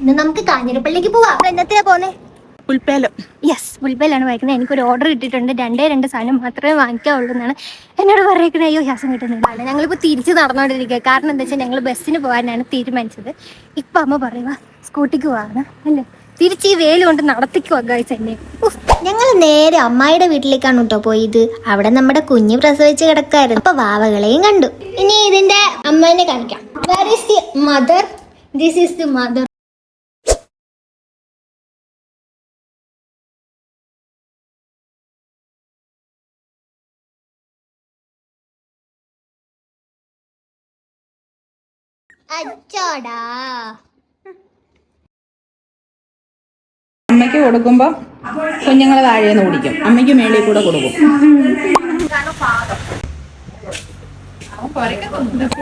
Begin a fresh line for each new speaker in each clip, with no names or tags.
ഇന്ന് നമുക്ക് കാഞ്ഞിരപ്പള്ളിക്ക് പോവാം. എന്നത്തിനാ പോന്നെ?
പുൽപ്പേലം.
യെസ്, പുൽപ്പേലാണ് വായിക്കുന്നത്. എനിക്കൊരു ഓർഡർ കിട്ടിയിട്ടുണ്ട്. 2 സാധനം മാത്രമേ വാങ്ങിക്കാവുള്ളൂ എന്നാണ് എന്നോട് പറയുന്നത്. അയ്യോ, ശ്വാസം കിട്ടുന്നില്ല. ഞങ്ങളിപ്പോൾ തിരിച്ച് നടന്നുകൊണ്ടിരിക്കുക. കാരണം എന്താ വെച്ചാൽ ഞങ്ങൾ ബസ്സിന് പോകാനാണ് തീരുമാനിച്ചത്. ഇപ്പം അമ്മ പറയുക സ്കൂട്ടിക്ക് പോകാണ് അല്ലേ. തിരിച്ച് ഈ വേല് കൊണ്ട് നടത്തിക്കുവാ ഗൈസ് എന്നെ.
ഞങ്ങൾ നേരെ അമ്മായിയുടെ വീട്ടിലേക്കാണ് കേട്ടോ പോയത്. അവിടെ നമ്മുടെ കുഞ്ഞ് പ്രസവിച്ച് കിടക്കായിരുന്നു. അപ്പൊ വാവകളെയും കണ്ടു.
ഇനി ഇതിന്റെ അമ്മേനെ കാണിക്കാം. Where is the mother? This is the mother. അച്ചോടാ.
അമ്മയ്ക്ക് കൊടുക്കുമ്പോ കുഞ്ഞുങ്ങളെ താഴേന്ന് കുടിക്കും, അമ്മയ്ക്ക് മേളിൽ കൂടെ കൊടുക്കും.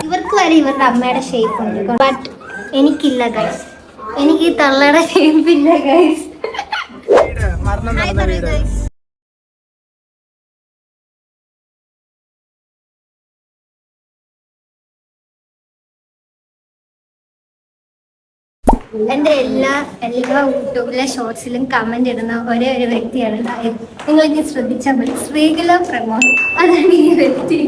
ഇവർക്ക് വരെ ഇവരുടെ അമ്മയുടെ ഷേപ്പ് ഉണ്ട്. ബട്ട് എനിക്കില്ല ഗൈസ്. എനിക്ക് ഈ തള്ളയുടെ ഷേപ്പ് ഇല്ല ഗൈസ്. എൻ്റെ എല്ലാ യൂട്യൂബിലെ ഷോർട്സിലും കമന്റ് ഇടുന്ന ഒരേ ഒരു വ്യക്തിയാണ് ഗൈസ്. നിങ്ങൾ ഇനി ശ്രദ്ധിച്ചാൽ മതി. ശ്രീകല പ്രമോദ്, അതാണ് ഈ വ്യക്തി.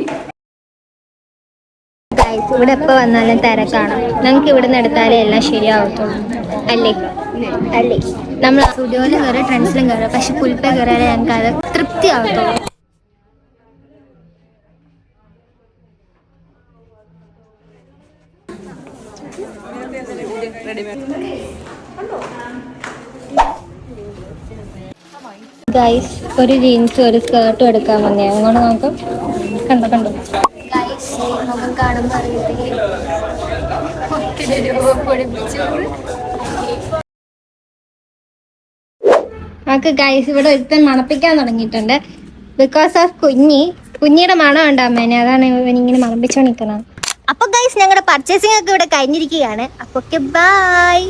ഗൈസ്, ഇവിടെ എപ്പോൾ വന്നാലും തിരക്കാണ്. നമുക്ക് ഇവിടെ നിന്ന് എടുത്താലേ എല്ലാം ശരിയാവത്തുള്ളൂ അല്ലേ അല്ലേ. നമ്മൾ സ്റ്റുഡിയോയിലും കയറി ട്രെൻഡ്സിലും കയറുക, പക്ഷെ പുൽപ്പേ കയറിയാലേ ഞങ്ങൾക്ക് അത് തൃപ്തി ആവത്തുള്ളൂ. ഗൈസ്, ഒരു ജീൻസും ഒരു സ്കേർട്ടും എടുക്കാൻ വന്നേ. അങ്ങോട്ട് നോക്കാം. കണ്ടോ ഗൈസ്, മുഖം കാണുമ്പോൾ നമുക്ക് ഗൈസ് ഇവിടെ ഒരുത്തൻ മണപ്പിക്കാൻ തുടങ്ങിയിട്ടുണ്ട്. ബിക്കോസ് ഓഫ് കുഞ്ഞിയുടെ മണം ഉണ്ട് അമ്മേനെ. അതാണ് ഇവനിങ്ങനെ മണപ്പിച്ചോണ്ട് നിൽക്കുന്നത്. അപ്പൊ ഗൈസ്, ഞങ്ങളുടെ പർച്ചേസിംഗ് ഒക്കെ ഇവിടെ കഴിഞ്ഞിരിക്കുകയാണ്. അപ്പൊ ബൈ.